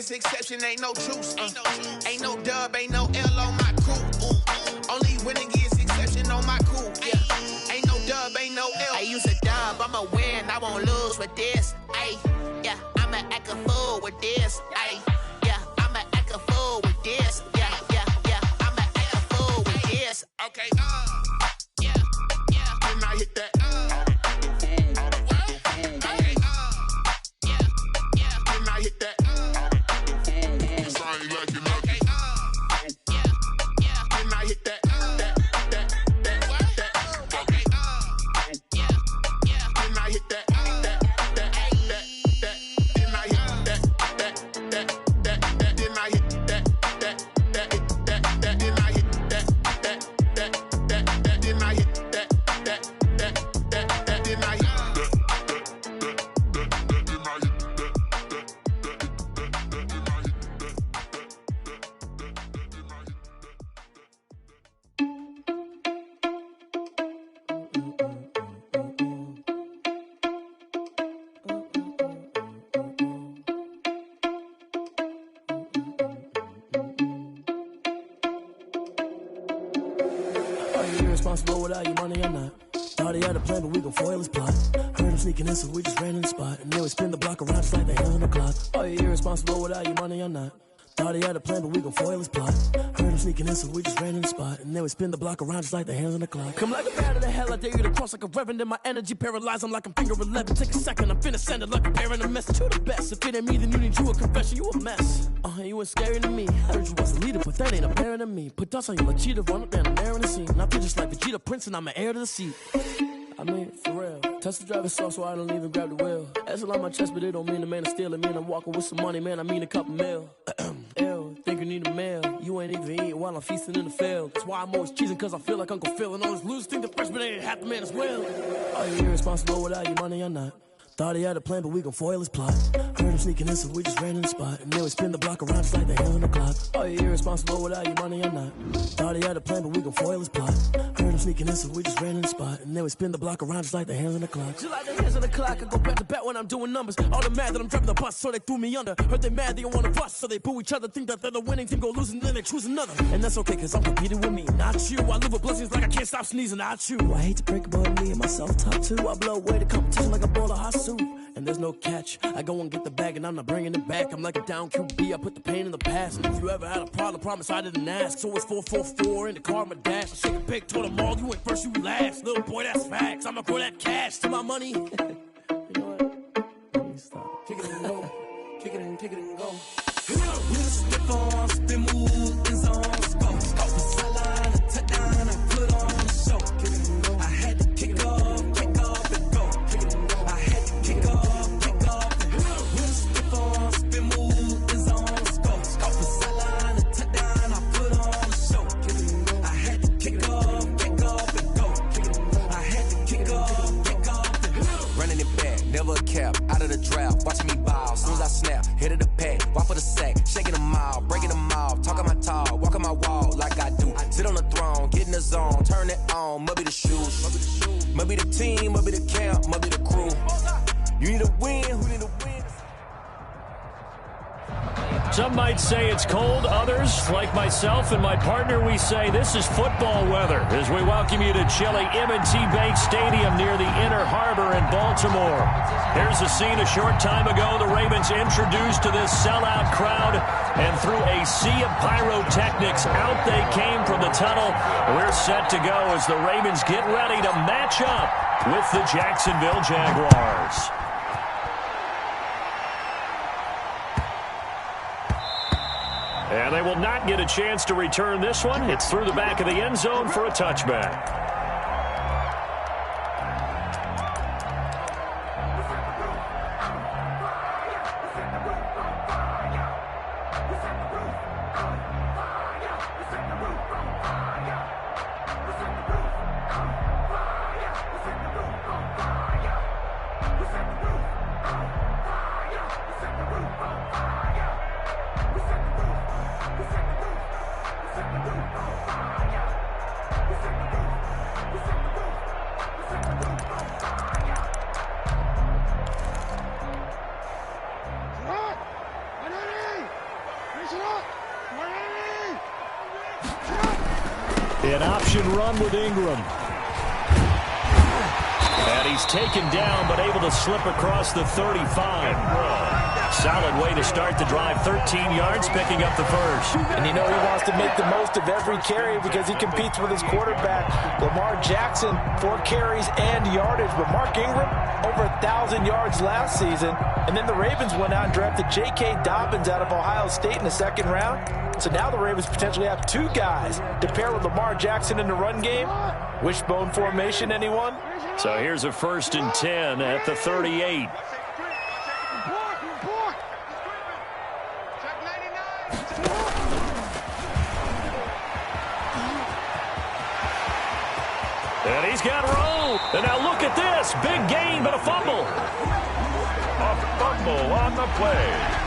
is exception, ain't no truce. Ain't no dub, ain't no L on my crew. Only winning is exception on my crew. Yeah. Ain't no dub, ain't no L. I use a dub, I'ma win, I won't lose with this. Ay, yeah, I'ma act a fool with this. Ay, yeah, I'ma act a fool with this. Yeah, yeah, yeah, I'ma act a fool with this. Okay, yeah, yeah. Then I hit that. Responsible without your money or not. Thought he had a plan, but we gon' foil his plot. Heard him sneaking in, so we just ran in the spot. And then we spin the block around just like the hands on the clock. Are you irresponsible without your money or not? Thought he had a plan, but we gon' foil his plot. Heard him sneaking in, so we just ran in the spot. And then we spin the block around just like the hands on the clock. Come like a bat of the hell, I dare you to cross like a reverend. In my energy paralyzed, I'm like I'm finger 11. Take a second, I'm finna send it like a bearing a message to the best. If it ain't me, then you need you a confession, you a mess. You ain't scary to me. Heard you was a leader, but that ain't apparent to me. Put dust on you like cheetah, run up down the air in the scene. And I feel just like Vegeta Prince, and I'm an heir to the seat. I mean, for real. Touch the driver's soft, so I don't even grab the wheel. That's on my chest, but it don't mean the man is stealing. Man, I'm walking with some money, man, I mean a couple mil. Ew, think you need a meal. You ain't even eating while I'm feasting in the field. That's why I'm always cheesing, cause I feel like Uncle Phil. And all those losers think the freshman ain't half the man as well. Are you irresponsible without your money or not? Thought he had a plan, but we gon' foil his plot. Heard him sneaking in, so we just ran in the spot. And then we spin the block around just like the hands on the clock. Are you irresponsible without your money or not? Thought he had a plan, but we gon' foil his plot. Heard him sneaking in, so we just ran in the spot. And then we spin the block around just like the hands on the clock. Just like the hands on the clock, I go back to back when I'm doing numbers. All the mad that I'm driving the bus, so they threw me under. Heard they mad, they don't wanna bust, so they boo each other. Think that they're the winning team, go losing, then they choose another. And that's okay, cause I'm competing with me, not you. I live with blessings like I can't stop sneezing, not you. I hate to break it, but me and myself top two. I blow away the competition like a bowl of hot soup. And there's no catch. I go and get the bag and I'm not bringing it back. I'm like a down QB, I put the pain in the past. And if you ever had a problem, promise I didn't ask. So it's 444 in the car, my dash. I shake a pig, told them all, you went first, you last. Little boy, that's facts. I'ma throw that cash to my money. You know what? Let me stop. Kick it and go. Kick it and go. We spit on, spin move, in zone, go. Off the sideline, a touchdown, I put on the show. Kick it and go. I had to kick off and go. Kick it and go. I had to kick off. Never a cap, out of the draft, watching me ball. Soon as I snap, hit of the pack, walk for the sack, shaking them all, breaking them all, talking my talk, walking my wall like I do. Sit on the throne, get in the zone, turn it on, must be the shoes, must be the team, must be the camp, must be the crew. You need a win, who need a win? Some might say it's cold. Others, like myself and my partner, we say this is football weather as we welcome you to chilly M&T Bank Stadium near the Inner Harbor in Baltimore. Here's a scene a short time ago. The Ravens introduced to this sellout crowd, and through a sea of pyrotechnics, out they came from the tunnel. We're set to go as the Ravens get ready to match up with the Jacksonville Jaguars. And they will not get a chance to return this one. It's through the back of the end zone for a touchback. An option run with Ingram. And he's taken down, but able to slip across the 35. Solid way to start the drive. 13 yards, picking up the first. And you know he wants to make the most of every carry because he competes with his quarterback. Lamar Jackson, 4 carries and yardage. But Mark Ingram, over 1,000 yards last season. And then the Ravens went out and drafted J.K. Dobbins out of Ohio State in the 2nd round. So now the Ravens potentially have 2 guys to pair with Lamar Jackson in the run game. Wishbone formation, anyone? So here's a 1st and 10 at the 38. And he's got room. And now look at this. Big gain, but a fumble. A fumble on the play.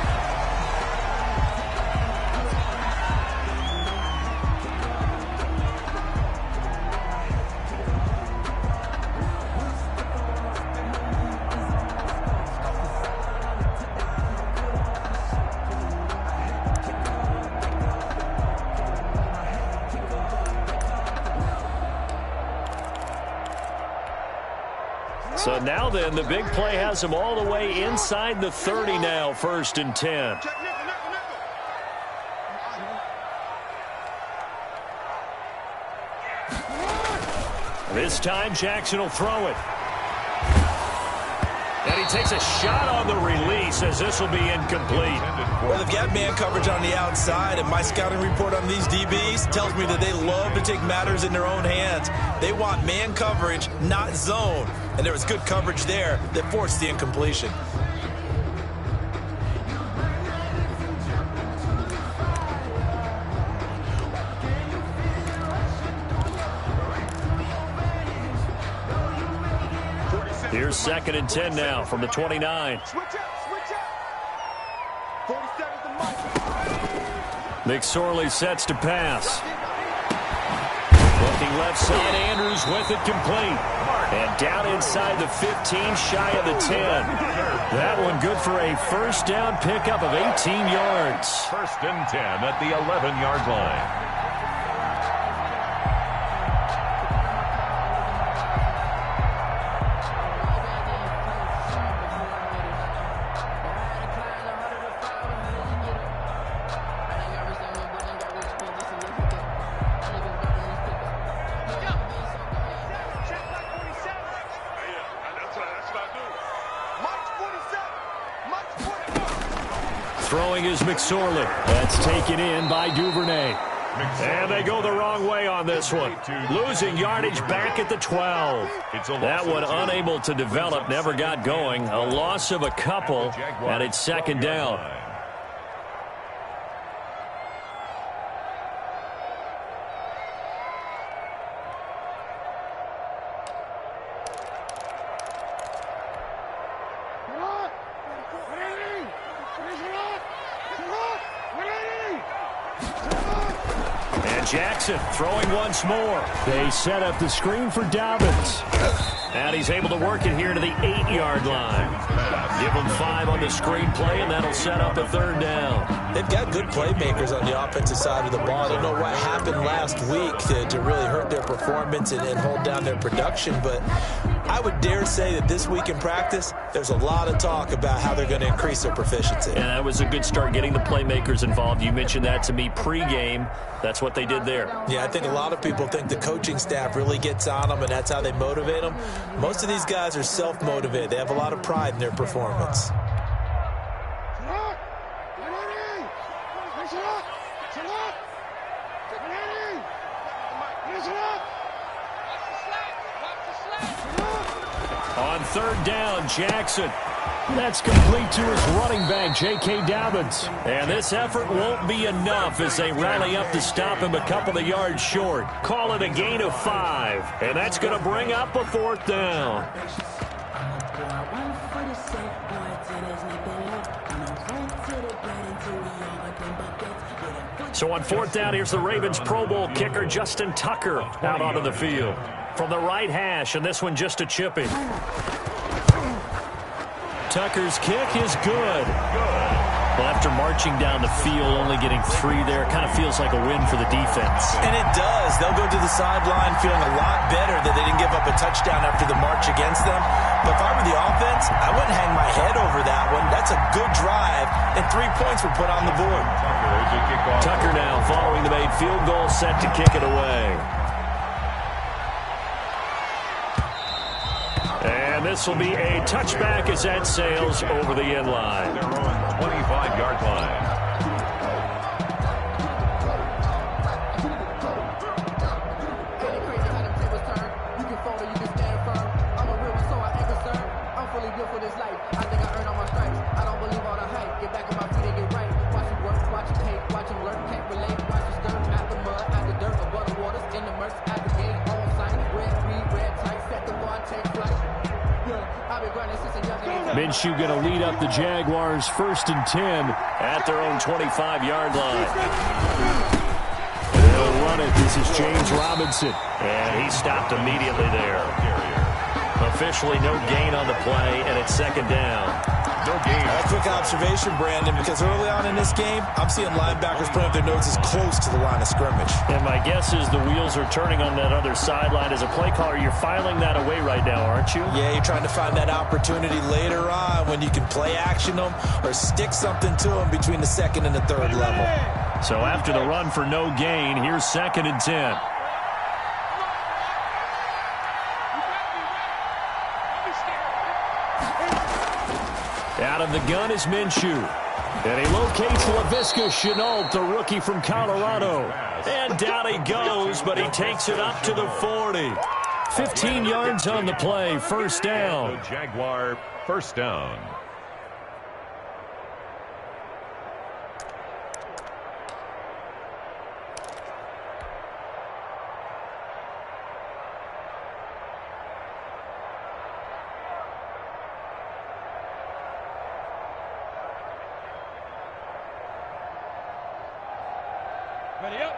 So now then, the big play has him all the way inside the 30 now, 1st and 10. This time, Jackson will throw it. And he takes a shot on the release as this will be incomplete. Well, they've got man coverage on the outside, and my scouting report on these DBs tells me that they love to take matters in their own hands. They want man coverage, not zone. And there was good coverage there that forced the incompletion. Here's 2nd and 10 now from the 29. McSorley sets to pass. Looking left side, Andrews with it complete. And down inside the 15, shy of the 10. That one good for a 1st down pickup of 18 yards. 1st and 10 at the 11-yard line. Throwing is McSorley. That's taken in by Duvernay. And they go the wrong way on this one. Losing yardage back at the 12. That one unable to develop, never got going. A loss of a couple, and it's 2nd down. Jackson throwing once more. They set up the screen for Dobbins. And he's able to work it here to the 8-yard line. Give him 5 on the screen play, and that'll set up a 3rd down. They've got good playmakers on the offensive side of the ball. I don't know what happened last week to really hurt their performance and hold down their production, but I would dare say that this week in practice, there's a lot of talk about how they're going to increase their proficiency. And that was a good start getting the playmakers involved. You mentioned that to me pregame. That's what they did there. Yeah, I think a lot of people think the coaching staff really gets on them, and that's how they motivate them. Most of these guys are self-motivated. They have a lot of pride in their performance. On 3rd down, Jackson. That's complete to his running back, J.K. Dobbins. And this effort won't be enough as they rally up to stop him a couple of yards short. Call it a gain of 5. And that's going to bring up a 4th down. So on 4th down, here's the Ravens Pro Bowl kicker, Justin Tucker, out onto the field. From the right hash, and this one just a chipping. Tucker's kick is good. Well, after marching down the field, only getting 3 there, it kind of feels like a win for the defense. And it does. They'll go to the sideline feeling a lot better that they didn't give up a touchdown after the march against them. But if I were the offense, I wouldn't hang my head over that one. That's a good drive, and 3 points were put on the board. Tucker now following the made field goal, set to kick it away. And this will be a touchback as that sails over the end line. 25-yard line. Minshew going to lead up the Jaguars 1st and 10 at their own 25-yard line. They'll run it. This is James Robinson. And he stopped immediately there. Officially no gain on the play, and it's 2nd down. No gain. A quick observation, Brandon, because early on in this game, I'm seeing linebackers putting up their noses close to the line of scrimmage. And my guess is the wheels are turning on that other sideline. As a play caller, you're filing that away right now, aren't you? Yeah, you're trying to find that opportunity later on when you can play action them or stick something to them between the 2nd and the 3rd level. So after the run for no gain, here's 2nd and 10. Out of the gun is Minshew. And he locates Laviska Shenault, the rookie from Colorado. And down he goes, but he takes it up to the 40. 15 yards on the play, 1st down. Jaguar 1st down. Ready up.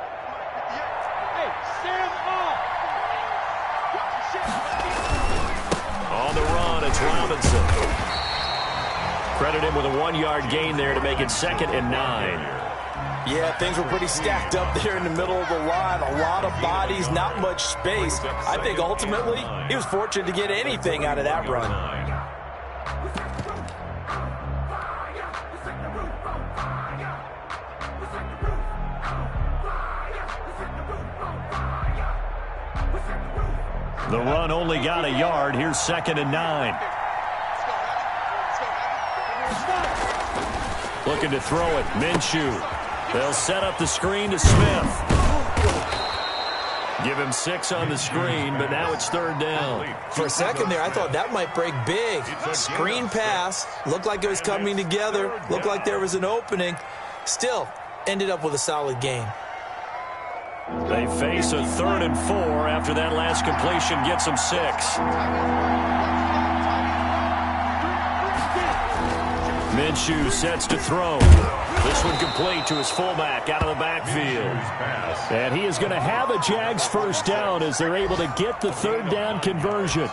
Hey, stand off. On the run, it's Robinson. Credit him with a 1-yard gain there to make it 2nd and 9. Yeah, things were pretty stacked up there in the middle of the line. A lot of bodies, not much space. I think ultimately he was fortunate to get anything out of that run. The run only got a yard. Here's 2nd and 9. Looking to throw it. Minshew. They'll set up the screen to Smith. Give him 6 on the screen, but now it's 3rd down. For a second there, I thought that might break big. Screen pass. Looked like it was coming together. Looked like there was an opening. Still, ended up with a solid gain. They face a 3rd and 4 after that last completion gets them 6. Minshew sets to throw. This one complete to his fullback out of the backfield. And he is going to have a Jags 1st down as they're able to get the 3rd down conversion.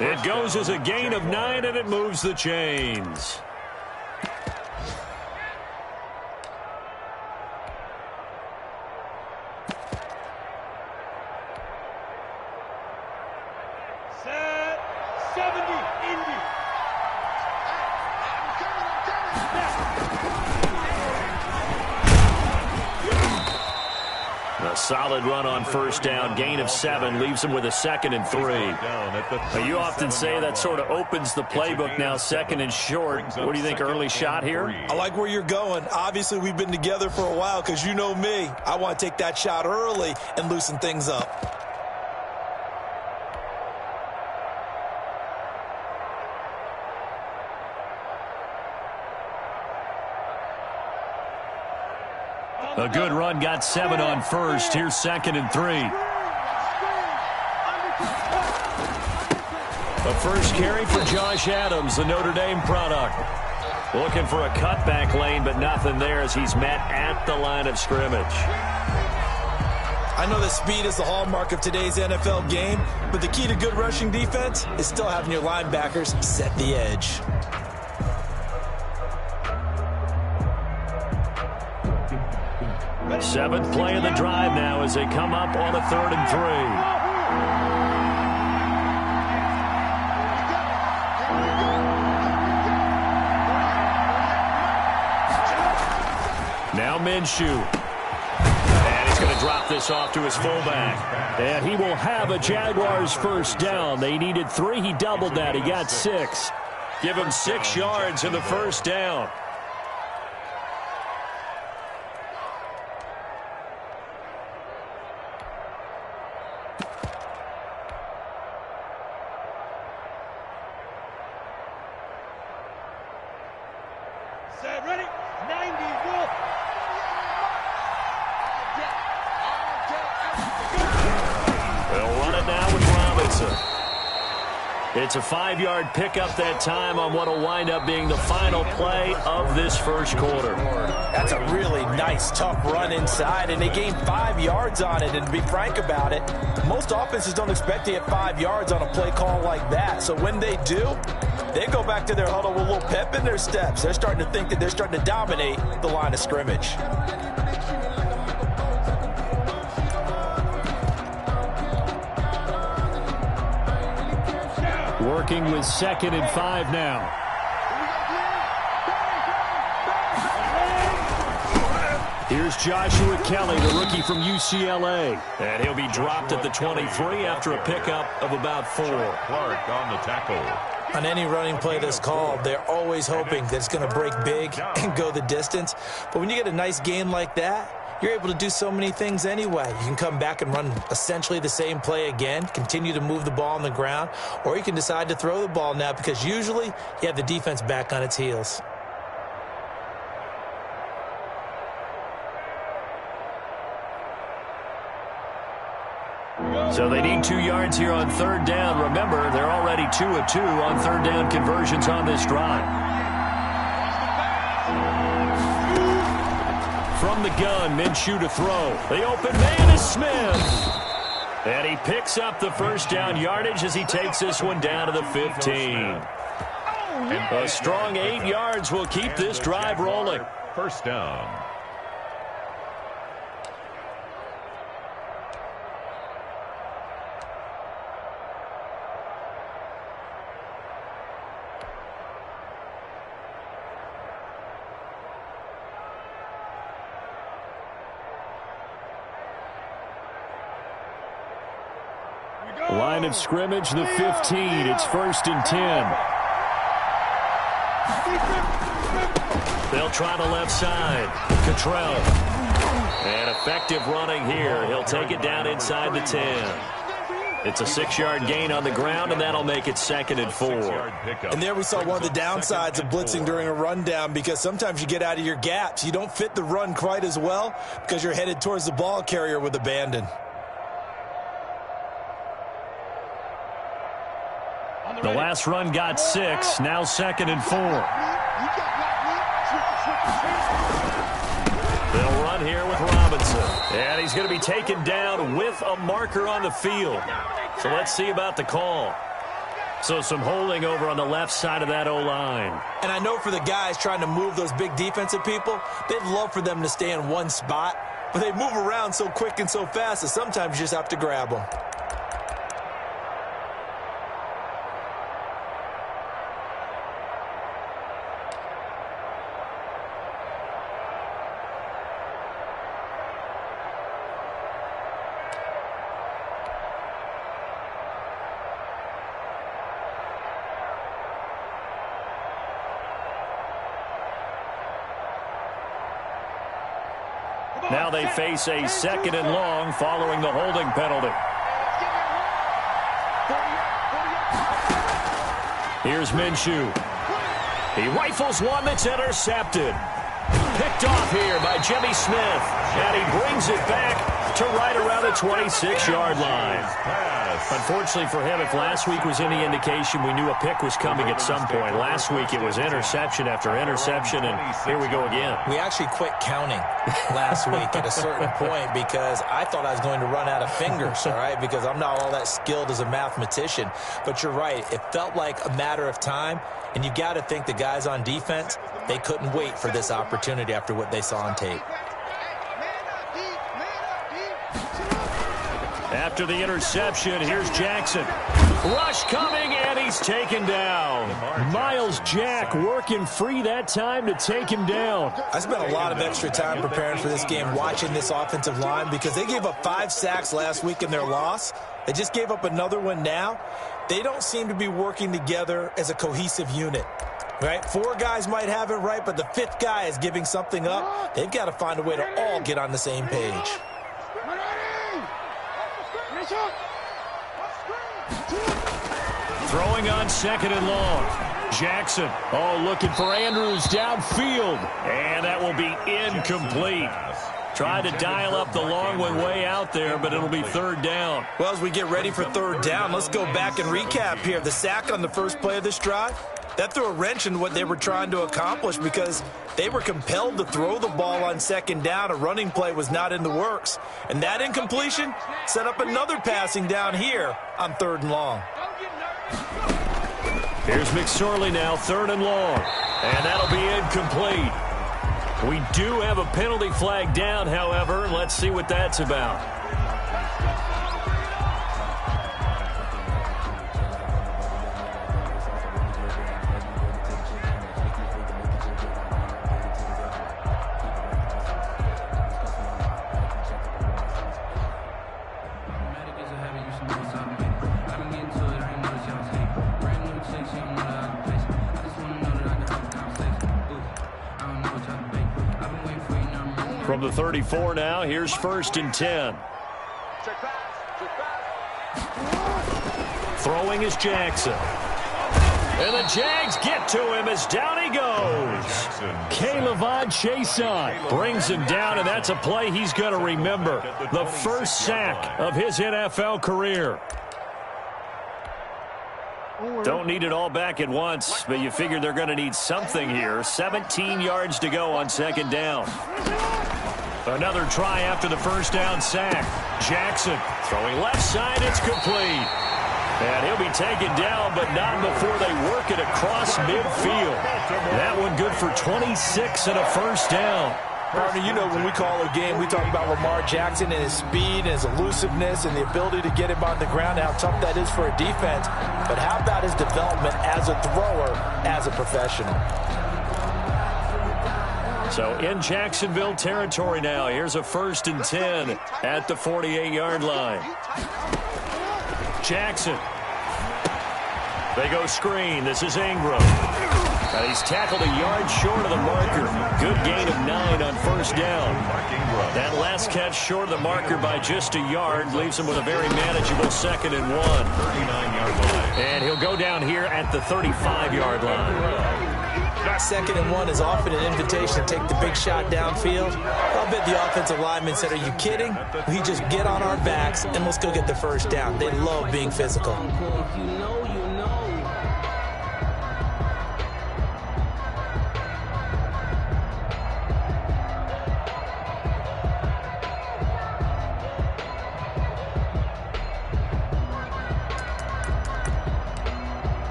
It goes as a gain of 9, and it moves the chains. Set 70, Indy. A solid run on 1st down, gain of 7, leaves him with a 2nd and 3. Now, you often say that sort of opens the playbook now, 2nd and short. What do you think, early shot here? I like where you're going. Obviously, we've been together for a while because you know me. I want to take that shot early and loosen things up. A good run, got 7 on 1st. Here's 2nd and 3. A first carry for Josh Adams, the Notre Dame product. Looking for a cutback lane, but nothing there as he's met at the line of scrimmage. I know that speed is the hallmark of today's NFL game, but the key to good rushing defense is still having your linebackers set the edge. Seventh play of the drive now as they come up on a 3rd and 3. Now Minshew. And he's going to drop this off to his fullback. And he will have a Jaguars first down. They needed 3. He doubled that. He got 6. Give him 6 yards in the first down. Ready? 90 Wolf. They'll run it now with Robinson. It's a 5-yard pickup that time on what will wind up being the final play of this first quarter. That's a really nice, tough run inside, and they gained 5 yards on it. And to be frank about it, most offenses don't expect to get 5 yards on a play call like that. So when they do, they go back to their huddle with a little pep in their steps. They're starting to think that they're starting to dominate the line of scrimmage. Working with 2nd and 5 now. Here's Joshua Kelly, the rookie from UCLA. And he'll be dropped at the 23 after a pickup of about 4. Clark on the tackle. On any running play that's called, they're always hoping that it's going to break big and go the distance. But when you get a nice gain like that, you're able to do so many things anyway. You can come back and run essentially the same play again, continue to move the ball on the ground, or you can decide to throw the ball now because usually you have the defense back on its heels. So they need 2 yards here on 3rd down. Remember, they're already 2 of 2 on 3rd down conversions on this drive. From the gun, Minshew to throw. The open man is Smith. And he picks up the first down yardage as he takes this one down to the 15. A strong 8 yards will keep this drive rolling. First down. Line of scrimmage, the 15. It's 1st and 10. They'll try the left side. Cottrell. And effective running here. He'll take it down inside the 10. It's a 6-yard gain on the ground, and that'll make it 2nd and 4. And there we saw one of the downsides of blitzing during a rundown, because sometimes you get out of your gaps. You don't fit the run quite as well because you're headed towards the ball carrier with abandon. The last run got 6. Now 2nd and 4. They'll run here with Robinson. And he's going to be taken down with a marker on the field. So let's see about the call. So some holding over on the left side of that O-line. And I know for the guys trying to move those big defensive people, they'd love for them to stay in one spot. But they move around so quick and so fast that sometimes you just have to grab them. Now they face a 2nd and long following the holding penalty. Here's Minshew. He rifles one that's intercepted. Picked off here by Jimmy Smith. And he brings it back to right around the 26-yard line. Unfortunately for him, if last week was any indication, we knew a pick was coming at some point. Last week it was interception after interception, and here we go again. We actually quit counting last week at a certain point because I thought I was going to run out of fingers, all right, because I'm not all that skilled as a mathematician. But you're right. It felt like a matter of time, and you got to think the guys on defense, they couldn't wait for this opportunity after what they saw on tape. After the interception, here's Jackson. Rush coming, and he's taken down. Miles Jack working free that time to take him down. I spent a lot of extra time preparing for this game, watching this offensive line, because they gave up 5 sacks last week in their loss. They just gave up another one now. They don't seem to be working together as a cohesive unit. Right? 4 guys might have it right, but the 5th guy is giving something up. They've got to find a way to all get on the same page. Throwing on 2nd and long. Jackson, looking for Andrews downfield. And that will be incomplete. Tried to dial up the long one way out there, but it'll be 3rd down. Well, as we get ready for 3rd down, let's go back and recap here. The sack on the first play of this drive, that threw a wrench in what they were trying to accomplish because they were compelled to throw the ball on 2nd down. A running play was not in the works. And that incompletion set up another passing down here on 3rd and long. Here's McSorley now, 3rd and long. And that'll be incomplete. We do have a penalty flag down, however. Let's see what that's about. From the 34 now, here's 1st and 10. Throwing is Jackson. And the Jags get to him as down he goes. K'Lavon Chaisson brings him down, and that's a play he's going to remember. The first sack of his NFL career. Don't need it all back at once, but you figure they're going to need something here. 17 yards to go on 2nd down. Another try after the first down sack. Jackson throwing left side. It's complete. And he'll be taken down, but not before they work it across midfield. That one good for 26 and a first down. Partner, you know when we call a game, we talk about Lamar Jackson and his speed and his elusiveness and the ability to get him on the ground, how tough that is for a defense. But how about his development as a thrower, as a professional? So in Jacksonville territory now. Here's a 1st and 10 at the 48-yard line. Jackson. They go screen. This is Ingram. And he's tackled a yard short of the marker. Good gain of 9 on 1st down. That last catch short of the marker by just a yard leaves him with a very manageable 2nd and 1. 39-yard line. And he'll go down here at the 35-yard line. 2nd and 1 is often an invitation to take the big shot downfield. I'll bet the offensive lineman said, are you kidding? We just get on our backs and let's go get the first down. They love being physical.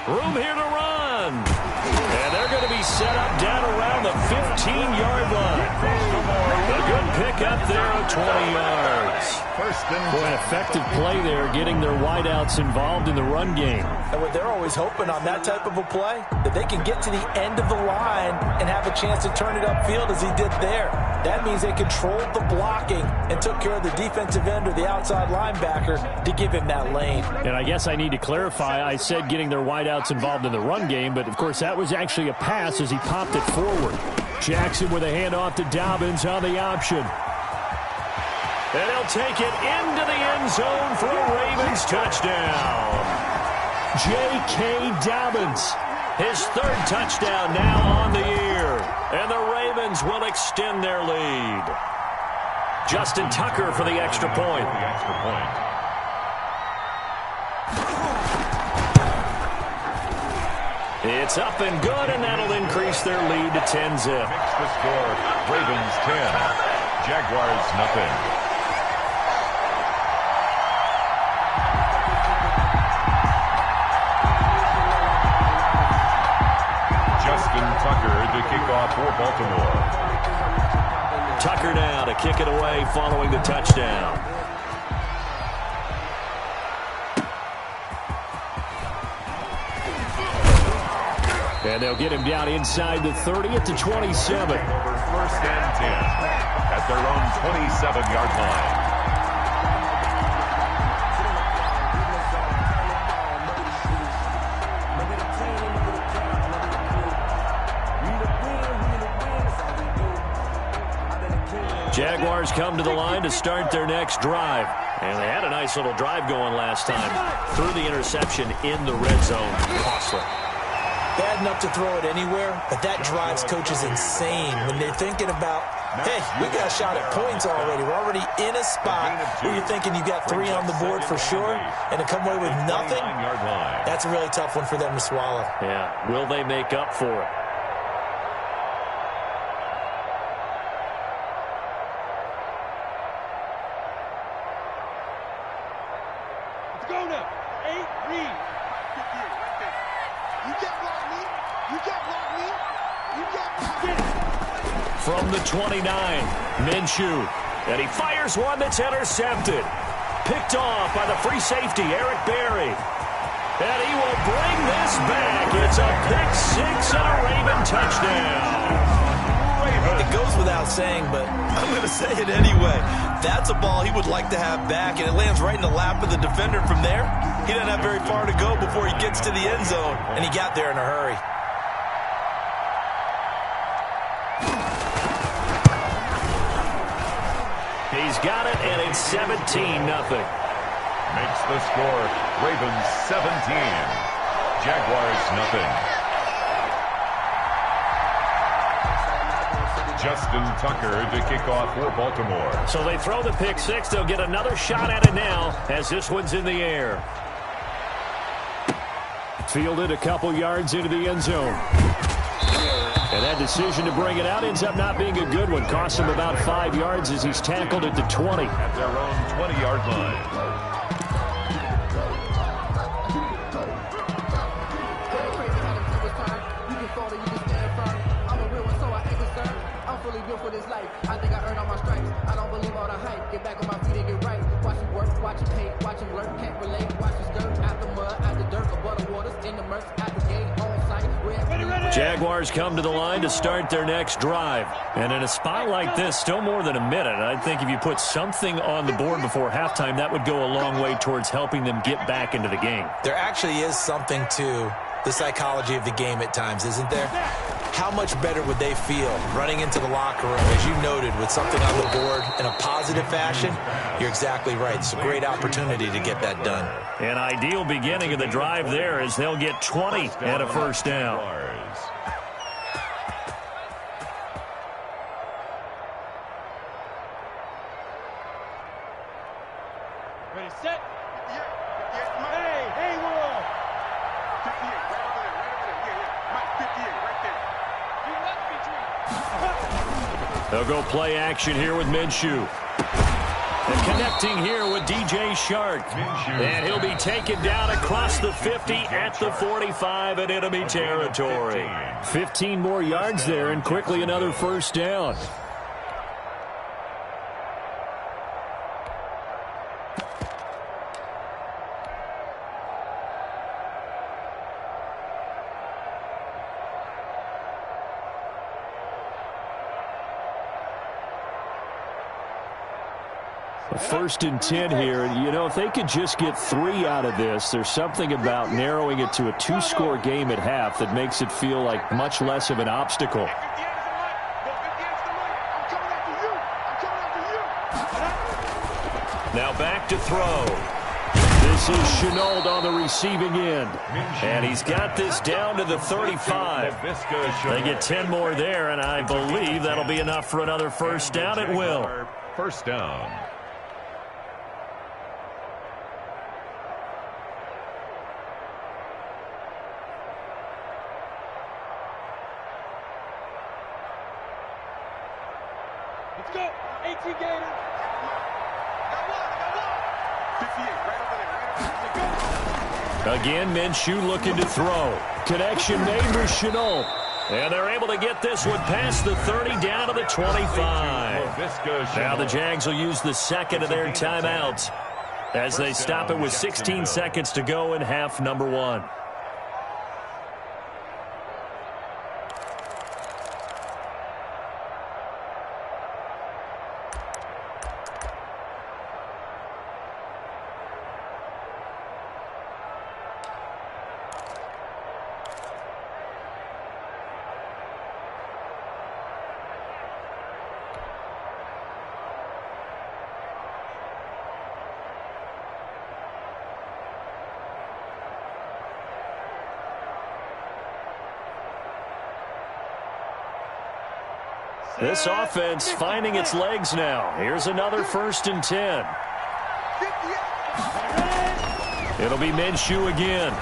Room here to run. And they're going to be set up down around the 15-yard line. A good pick up there of 20 yards. Boy, an effective play there, getting their wideouts involved in the run game. And what they're always hoping on that type of a play, that they can get to the end of the line and have a chance to turn it upfield as he did there. That means they controlled the blocking and took care of the defensive end or the outside linebacker to give him that lane. And I guess I need to clarify, I said getting their wideouts involved in the run game, but of course that was actually a pass as he popped it forward. Jackson with a handoff to Dobbins on the option. And he'll take it into the end zone for a Ravens touchdown. J.K. Dobbins, his 3rd touchdown now on the year. And the Ravens will extend their lead. Justin Tucker for the extra point. It's up and good, and that'll increase their lead to 10-zip. Makes the score Ravens 10, Jaguars nothing. kickoff for Baltimore. Tucker now to kick it away following the touchdown. And they'll get him down inside the 30 at the 27. Over 1st and 10 at their own 27-yard line. Jaguars come to the line to start their next drive. And they had a nice little drive going last time. Threw the interception in the red zone. Costly. Bad enough to throw it anywhere, but that drives coaches insane when they're thinking about, hey, we got a shot at points already. We're already in a spot where you're thinking you got 3 on the board for sure, and to come away with nothing, that's a really tough one for them to swallow. Yeah, will they make up for it? Let's go now. 8, read. You can't block me. You can't block me. You can't block me. From the 29, Minshew. And he fires one that's intercepted. Picked off by the free safety, Eric Berry. And he will bring this back. It's a pick-6 and a Raven touchdown. It goes without saying, but I'm going to say it anyway. That's a ball he would like to have back, and it lands right in the lap of the defender from there. He doesn't have very far to go before he gets to the end zone, and he got there in a hurry. He's got it, and it's 17-0. Makes the score Ravens 17, Jaguars nothing. Justin Tucker to kick off for Baltimore. So they throw the pick-6. They'll get another shot at it now as this one's in the air. Fielded a couple yards into the end zone. And that decision to bring it out ends up not being a good one. Costs him about 5 yards as he's tackled at the 20. At their own 20-yard line. For this life, I think I earned all my stripes. I don't believe all the hype. Get back on my feet and get right. Watch him work, watch him hate, watch him lurk, can't relate. Watch his dirt, out the mud, out the dirt, above the waters, in the murks, out the gate, on site. Jaguars come to the line to start their next drive. And in a spot like this, still more than a minute, I think if you put something on the board before halftime, that would go a long way towards helping them get back into the game. There actually is something to the psychology of the game at times, isn't there? How much better would they feel running into the locker room, as you noted, with something on the board in a positive fashion? You're exactly right. It's a great opportunity to get that done. An ideal beginning of the drive there as they'll get 20 and a first down. Ready, set. Hey, world. 58, right over there, Yeah, Mike, 58, right there. You left me, They'll go play action here with Minshew. And connecting here with DJ Shark. And he'll be taken down across the 50 at the 45 in enemy territory. 15 more yards there and quickly another first down. First and 10 here. You know, if they could just get 3 out of this, there's something about narrowing it to a 2-score game at half that makes it feel like much less of an obstacle. Now back to throw. This is Chenault on the receiving end. And he's got this down to the 35. They get 10 more there, and I believe that'll be enough for another first down. It will. First down. Let's go. 18 Gators. Got one. 58, right over there. Again, Minshew looking to throw. Connection made with Chenault. And they're able to get this one past the 30 down to the 25. Now the Jags will use the second of their timeouts as they stop it with 16 seconds to go in half number 1. This offense finding its legs now. Here's another 1st and 10. It'll be Minshew again.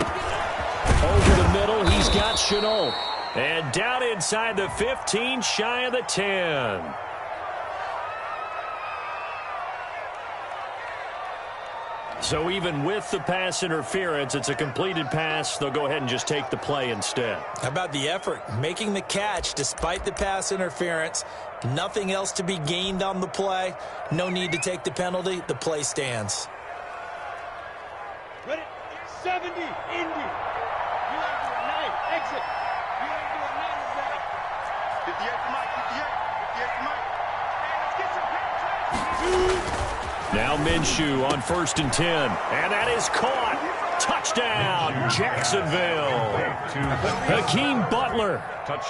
Over the middle, he's got Chenault. And down inside the 15, shy of the 10. So even with the pass interference, it's a completed pass. They'll go ahead and just take the play instead. How about the effort? Making the catch despite the pass interference. Nothing else to be gained on the play. No need to take the penalty. The play stands. Ready? 70, Indy. You ain't doing 9. Exit. You ain't doing 9 today. 58 Mike, 58 Mike. Hey, let's get some penetration. Now Minshew on 1st and 10. And that is caught. Touchdown, Jacksonville. Hakeem Butler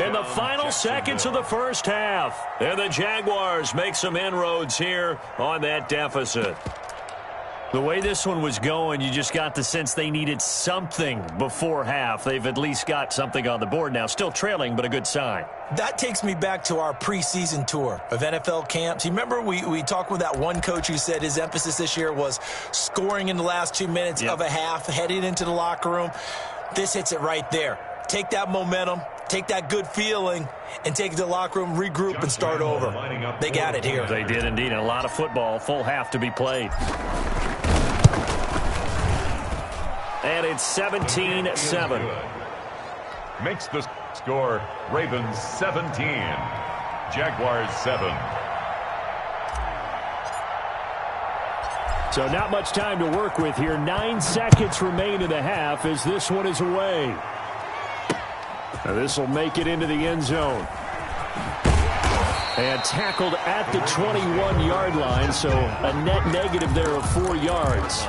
in the final seconds of the first half. And the Jaguars make some inroads here on that deficit. The way this one was going, you just got the sense they needed something before half. They've at least got something on the board now. Still trailing, but a good sign. That takes me back to our preseason tour of NFL camps. You remember we talked with that one coach who said his emphasis this year was scoring in the last 2 minutes of a half, heading into the locker room. This hits it right there. Take that momentum, take that good feeling, and take it to the locker room, regroup, and start over. They got it here. They did indeed. And a lot of football, full half to be played. And it's 17-7. Makes the score Ravens 17, Jaguars 7. So not much time to work with here. 9 seconds remain in the half as this one is away. Now this will make it into the end zone. And tackled at the 21-yard line, so a net negative there of 4 yards.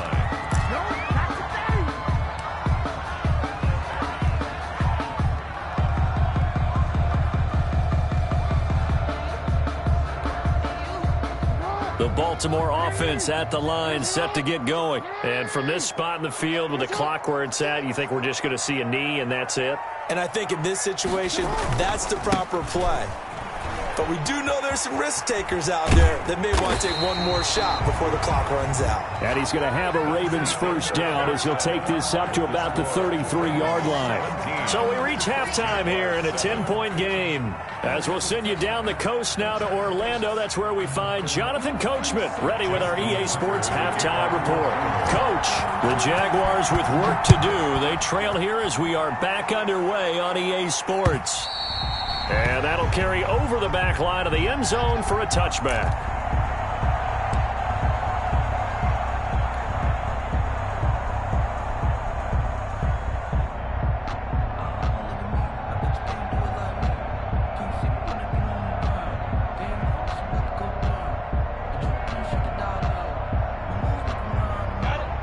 The Baltimore offense at the line, set to get going. And from this spot in the field with the clock where it's at, you think we're just going to see a knee and that's it? And I think in this situation, that's the proper play. But we do know there's some risk takers out there that may want to take one more shot before the clock runs out. And he's going to have a Ravens first down as he'll take this up to about the 33-yard line. So we reach halftime here in a 10-point game. As we'll send you down the coast now to Orlando, that's where we find Jonathan Coachman ready with our EA Sports halftime report. Coach, the Jaguars with work to do. They trail here as we are back underway on EA Sports. And that'll carry over the back line of the end zone for a touchback.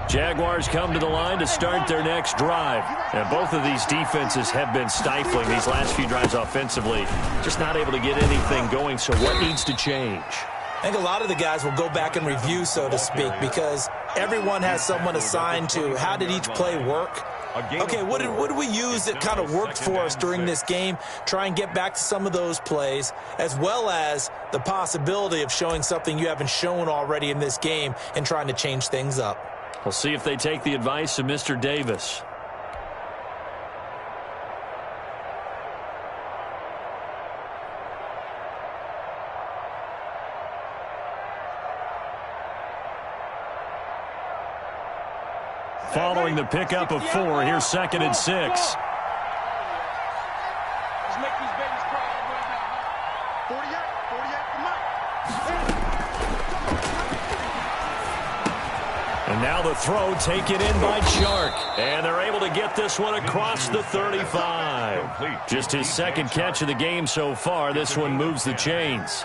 Jaguars come to the line to start their next drive. And both of these defenses have been stifling these last few drives offensively. Just not able to get anything going, so what needs to change? I think a lot of the guys will go back and review, so to speak, because everyone has someone assigned to how did each play work. Okay, what did we use that kind of worked for us during this game? Try and get back to some of those plays, as well as the possibility of showing something you haven't shown already in this game and trying to change things up. We'll see if they take the advice of Mr. Davis. Following the pickup of 4, here's 2nd and 6. Let's make these And now the throw taken in by Chark. And they're able to get this one across the 35. Just his second catch of the game so far. This one moves the chains.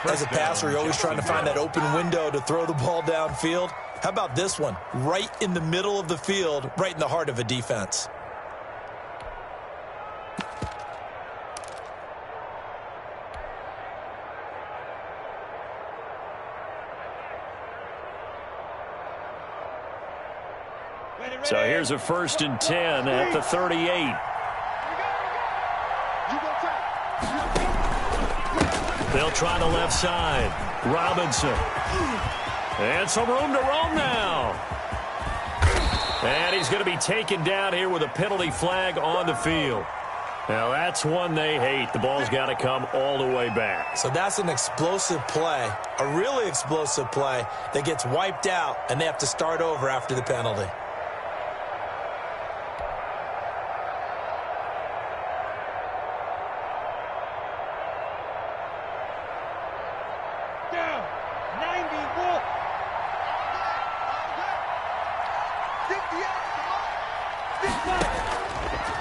As a passer, you're always trying to find that open window to throw the ball downfield. How about this one? Right in the middle of the field, right in the heart of a defense. So here's a 1st and 10 at the 38. They'll try the left side. Robinson. And some room to roam now. And he's going to be taken down here with a penalty flag on the field. Now that's one they hate. The ball's got to come all the way back. So that's an explosive play, a really explosive play that gets wiped out, and they have to start over after the penalty.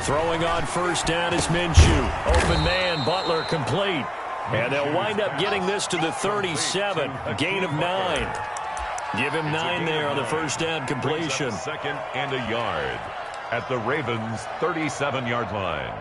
Throwing on 1st down is Minshew. Open man, Butler complete. And they'll wind up getting this to the 37. A gain of 9. Give him 9 there on the 1st down completion. 2nd and a yard at the Ravens' 37-yard line.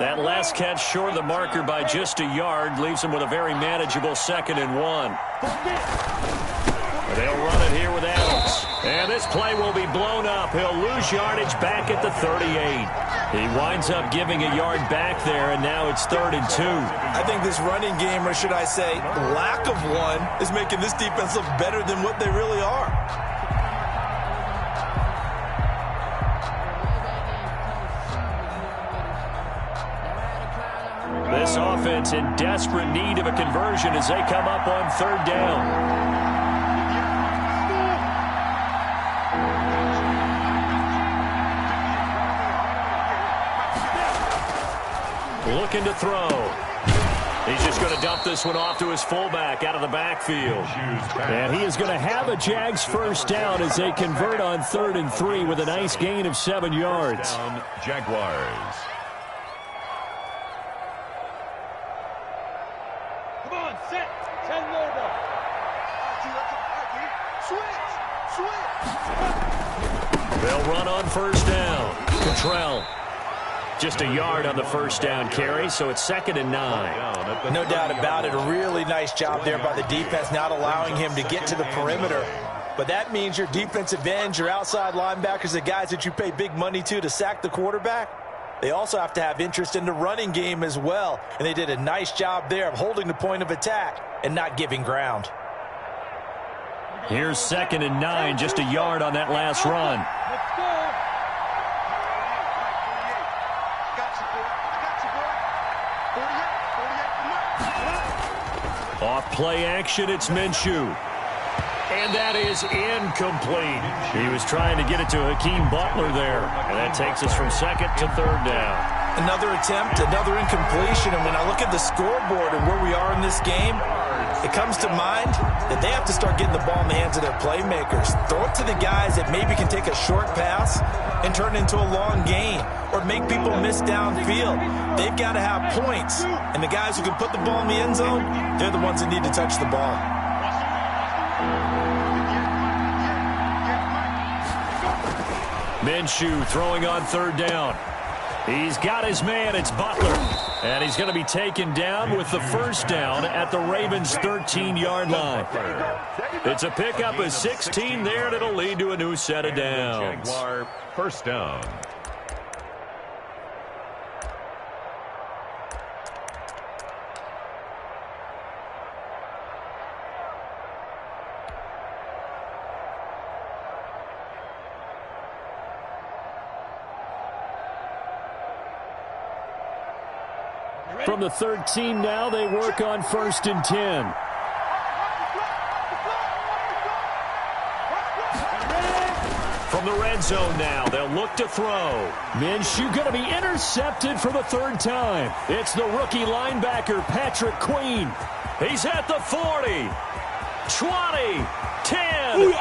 That last catch short of the marker by just a yard leaves him with a very manageable 2nd and 1. They'll run it here with Adams. And this play will be blown up. He'll lose yardage back at the 38. He winds up giving a yard back there, and now it's 3rd and 2. I think this running game, or should I say lack of one, is making this defense look better than what they really are. This offense in desperate need of a conversion as they come up on 3rd down. Looking to throw. He's just going to dump this one off to his fullback out of the backfield. And he is going to have a Jags 1st down as they convert on 3rd and 3 with a nice gain of 7 yards. Jaguars. They'll run on 1st down. Cottrell. Just a yard on the 1st down carry, so it's 2nd and 9. No doubt about it. A really nice job there by the defense, not allowing him to get to the perimeter. But that means your defensive ends, your outside linebackers, the guys that you pay big money to sack the quarterback, they also have to have interest in the running game as well. And they did a nice job there of holding the point of attack and not giving ground. Here's 2nd and 9, just a yard on that last run. Off play action, it's Minshew. And that is incomplete. He was trying to get it to Hakeem Butler there. And that takes us from 2nd to 3rd down. Another attempt, another incompletion. And when I look at the scoreboard and where we are in this game, it comes to mind that they have to start getting the ball in the hands of their playmakers. Throw it to the guys that maybe can take a short pass and turn it into a long gain or make people miss downfield. They've got to have points. And the guys who can put the ball in the end zone, they're the ones that need to touch the ball. Minshew throwing on 3rd down. He's got his man. It's Butler. And he's going to be taken down with the 1st down at the Ravens' 13-yard line. It's a pickup of 16 there, and it'll lead to a new set of downs. Jaguar 1st down. From the 13 now, they work on 1st and 10. From the red zone now, they'll look to throw. Minshew going to be intercepted for the third time. It's the rookie linebacker, Patrick Queen. He's at the 40, 20, 10,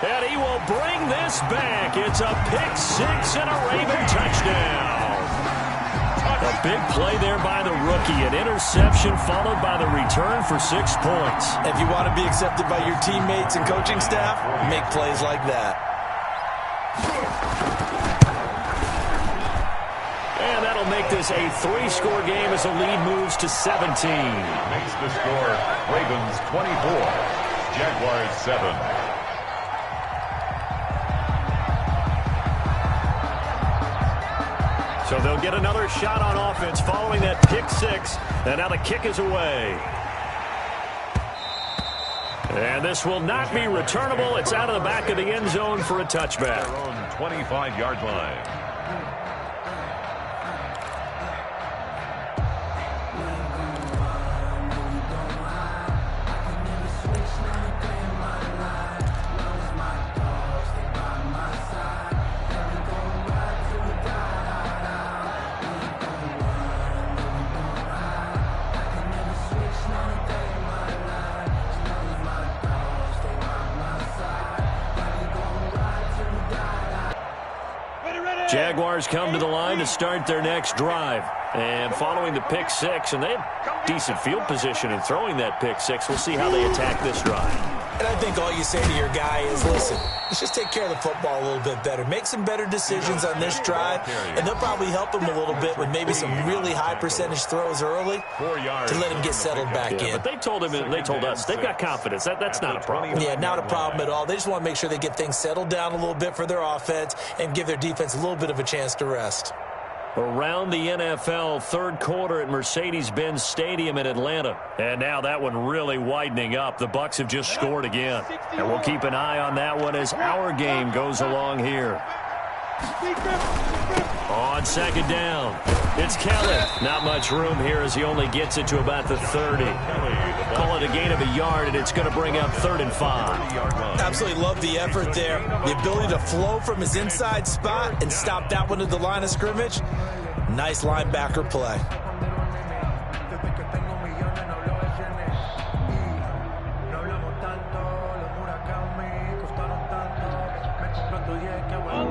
and he will bring this back. It's a pick six and a Raven touchdown. A big play there by the rookie. An interception followed by the return for 6 points. If you want to be accepted by your teammates and coaching staff, make plays like that. And that'll make this a 3-score game as the lead moves to 17. Makes the score Ravens 24, Jaguars 7. So they'll get another shot on offense following that pick six. And now the kick is away. And this will not be returnable. It's out of the back of the end zone for a touchback. Their own 25-yard line. Jaguars come to the line to start their next drive. And following the pick six, and they have decent field position in throwing that pick six. We'll see how they attack this drive. And I think all you say to your guy is, listen, let's just take care of the football a little bit better. Make some better decisions on this drive, and they'll probably help him a little bit with maybe some really high percentage throws early to let him get settled back in. But they told us they've got confidence. That's not a problem. Yeah, not a problem at all. They just want to make sure they get things settled down a little bit for their offense and give their defense a little bit of a chance to rest. Around the NFL, third quarter at Mercedes-Benz Stadium in Atlanta. And now that one really widening up. The Bucs have just scored again. And we'll keep an eye on that one as our game goes along here. On second down, it's Kelly. Not much room here as he only gets it to about the 30. Call it a gain of a yard, and it's going to bring up 3rd and 5. Absolutely love the effort there. The ability to flow from his inside spot and stop that one at the line of scrimmage. Nice linebacker play.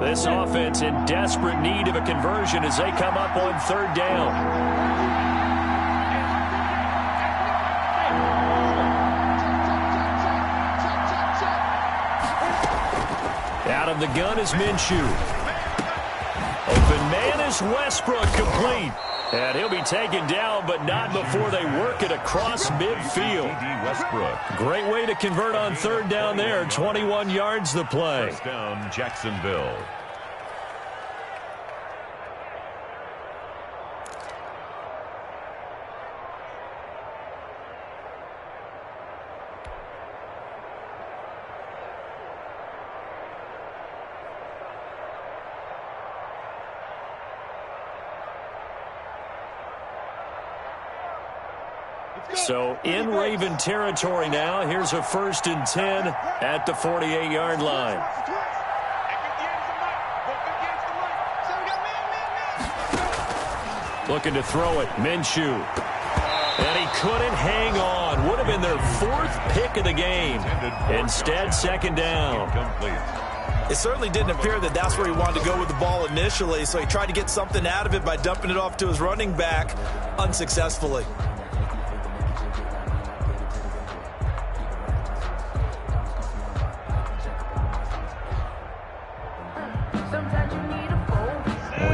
This offense in desperate need of a conversion as they come up on 3rd down. Out of the gun is Minshew. Open man is Westbrook, complete. And he'll be taken down, but not before they work it across midfield. Westbrook. Great way to convert on 3rd down there. 21 yards the play. First down, Jacksonville. So in Raven territory now. Here's a 1st and 10 at the 48-yard line. Looking to throw it, Minshew. And he couldn't hang on. Would have been their 4th pick of the game. Instead, 2nd down. It certainly didn't appear that that's where he wanted to go with the ball initially, so he tried to get something out of it by dumping it off to his running back unsuccessfully.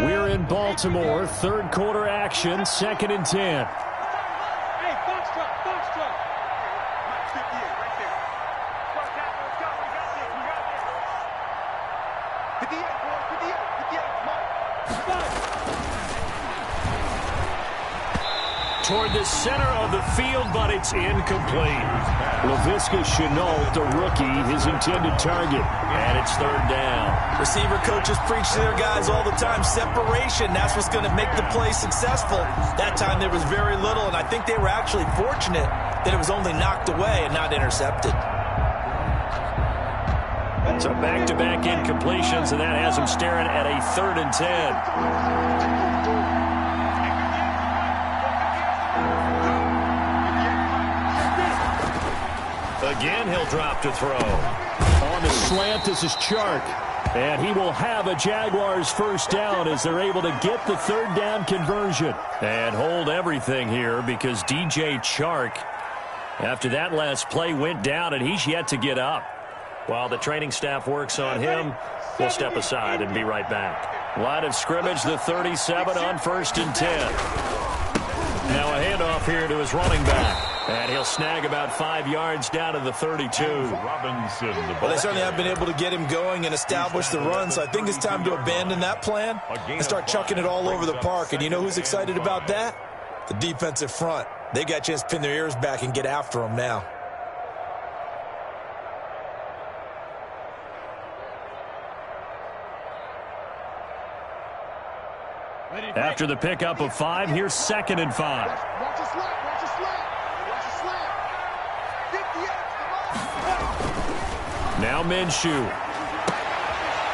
We're in Baltimore, 3rd quarter action, 2nd and 10. Hey, box truck, box truck. 58, right there. Let's go, we got this, we got this. 58, boy, 58, Toward the center of the field, but it's incomplete. Laviska Shenault, the rookie, his intended target. And it's 3rd down. Receiver coaches preach to their guys all the time. Separation, that's what's going to make the play successful. That time there was very little, and I think they were actually fortunate that it was only knocked away and not intercepted. So back-to-back incompletions, and that has him staring at a 3rd and 10. Again, he'll drop to throw. On the slant, this is Chark. And he will have a Jaguars first down as they're able to get the 3rd down conversion. And hold everything here because DJ Chark, after that last play, went down, and he's yet to get up. While the training staff works on him, we'll step aside and be right back. Line of scrimmage, the 37 on 1st and 10. Now a handoff here to his running back. And he'll snag about 5 yards down to the 32. Robinson. Well, they certainly have been able to get him going and establish the run, so I think it's time to abandon that plan and start chucking it all over the park. And you know who's excited about that? The defensive front. They got a chance to pin their ears back and get after him now. After the pickup of 5, here's 2nd and 5. Watch your slap, watch your slap. Watch your slap. 58. Now Minshew.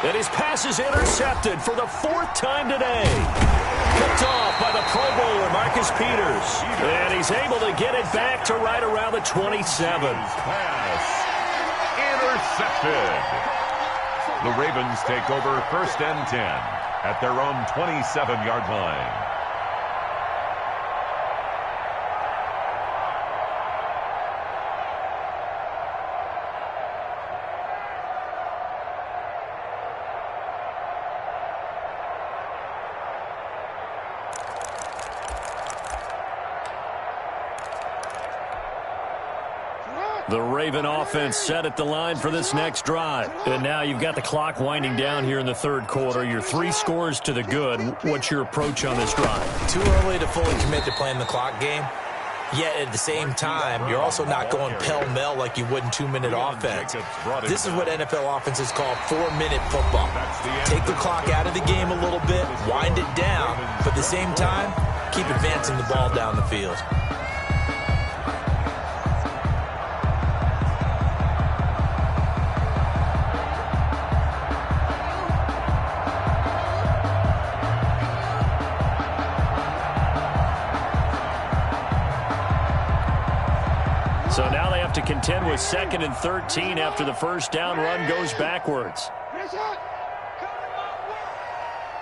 And his pass is intercepted for the 4th time today. Picked off by the Pro Bowler, Marcus Peters. And he's able to get it back to right around the 27. Pass intercepted. The Ravens take over 1st and 10 at their own 27-yard line. The Raven offense set at the line for this next drive. And now you've got the clock winding down here in the 3rd quarter. You're 3 scores to the good. What's your approach on this drive? Too early to fully commit to playing the clock game. Yet at the same time, you're also not going pell-mell like you would in 2-minute offense. This is what NFL offenses call 4-minute football. Take the clock out of the game a little bit, wind it down, but at the same time, keep advancing the ball down the field. So now they have to contend with 2nd and 13 after the first down run goes backwards. Here's it.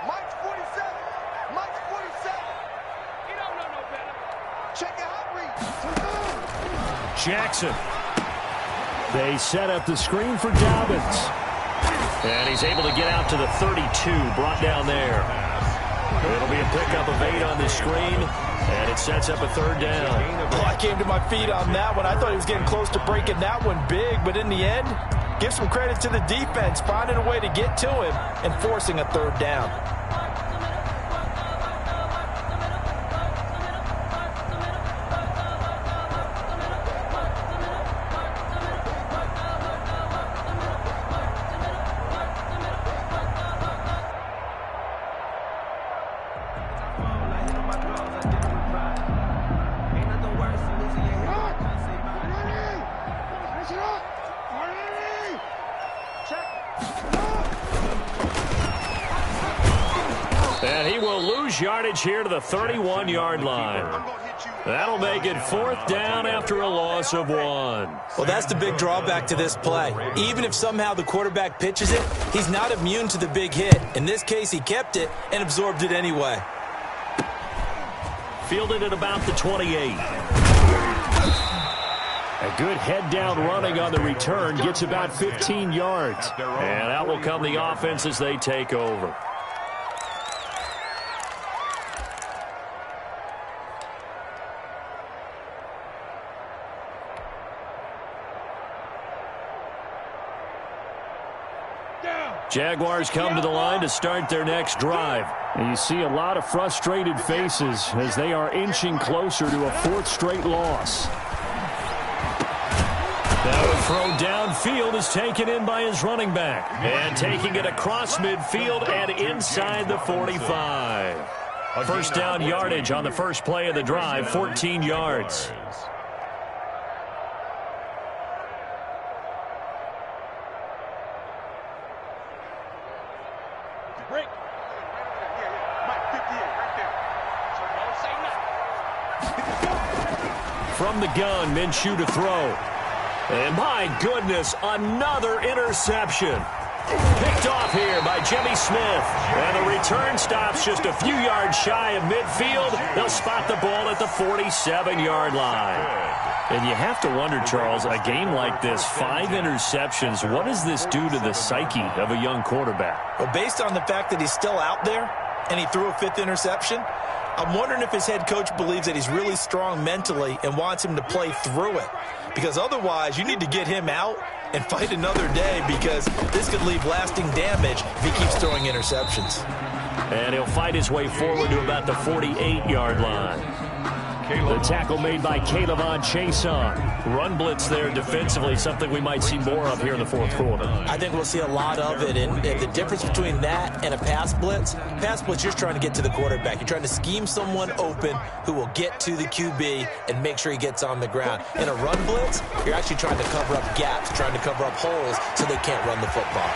Mike's 47. Mike's 47. You don't know no better. Check your hot read. Jackson. They set up the screen for Dobbins. And he's able to get out to the 32, brought down there. It'll be a pickup of 8 on the screen, and it sets up a 3rd down. Well, I came to my feet on that one. I thought he was getting close to breaking that one big, but in the end, give some credit to the defense, finding a way to get to him and forcing a 3rd down. And he will lose yardage here to the 31-yard line. That'll make it 4th down after a loss of 1. Well, that's the big drawback to this play. Even if somehow the quarterback pitches it, he's not immune to the big hit. In this case, he kept it and absorbed it anyway. Fielded at about the 28. A good head-down running on the return gets about 15 yards. And out will come the offense as they take over. Jaguars come to the line to start their next drive. And you see a lot of frustrated faces as they are inching closer to a 4th straight loss. Now a throw downfield is taken in by his running back. And taking it across midfield and inside the 45. First down yardage on the first play of the drive, 14 yards. break. Yeah. Mike 58, right there. So don't say nothing. From the gun, Minshew to throw. And my goodness, another interception. Picked off here by Jimmy Smith. And the return stops just a few yards shy of midfield. They'll spot the ball at the 47-yard line. And you have to wonder, Charles, a game like this, 5 interceptions, what does this do to the psyche of a young quarterback? Well, based on the fact that he's still out there and he threw a 5th interception, I'm wondering if his head coach believes that he's really strong mentally and wants him to play through it. Because otherwise, you need to get him out and fight another day, because this could leave lasting damage if he keeps throwing interceptions. And he'll fight his way forward to about the 48-yard line. The tackle made by Caleb Chason. Run blitz there defensively, something we might see more of here in the fourth quarter. I think we'll see a lot of it, and the difference between that and a pass blitz, you're just trying to get to the quarterback. You're trying to scheme someone open who will get to the QB and make sure he gets on the ground. In a run blitz, you're actually trying to cover up gaps, trying to cover up holes so they can't run the football.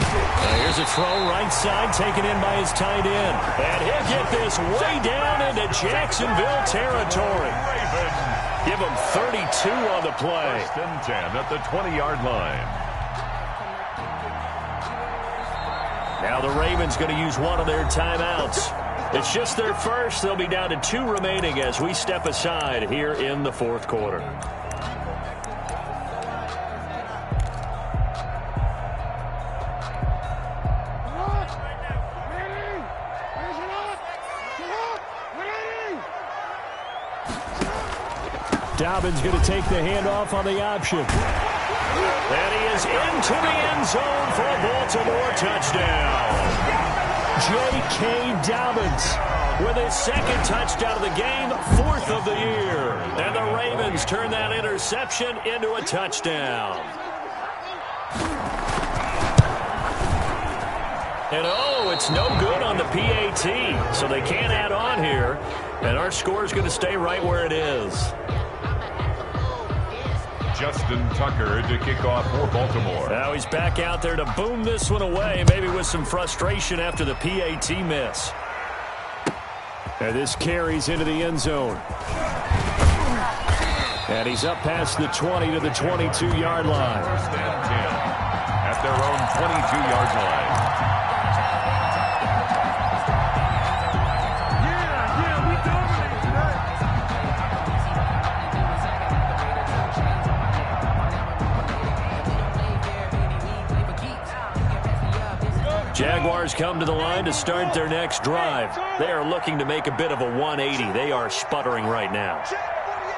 Here's a throw right side, taken in by his tight end. And he'll get this way down into Jacksonville territory. Give him 32 on the play. 1st and 10 at the 20-yard line. Now the Ravens going to use one of their timeouts. It's just their first. They'll be down to 2 remaining as we step aside here in the fourth quarter. Dobbins going to take the handoff on the option. And he is into the end zone for a Baltimore touchdown. J.K. Dobbins with his 2nd touchdown of the game, 4th of the year. And the Ravens turn that interception into a touchdown. And oh, it's no good on the PAT, so they can't add on here. And our score is going to stay right where it is. Justin Tucker to kick off for Baltimore. Now he's back out there to boom this one away, maybe with some frustration after the PAT miss. And this carries into the end zone. And he's up past the 20 to the 22-yard line. 1st and 10 at their own 22-yard line. Jaguars come to the line to start their next drive. They are looking to make a bit of a 180. They are sputtering right now.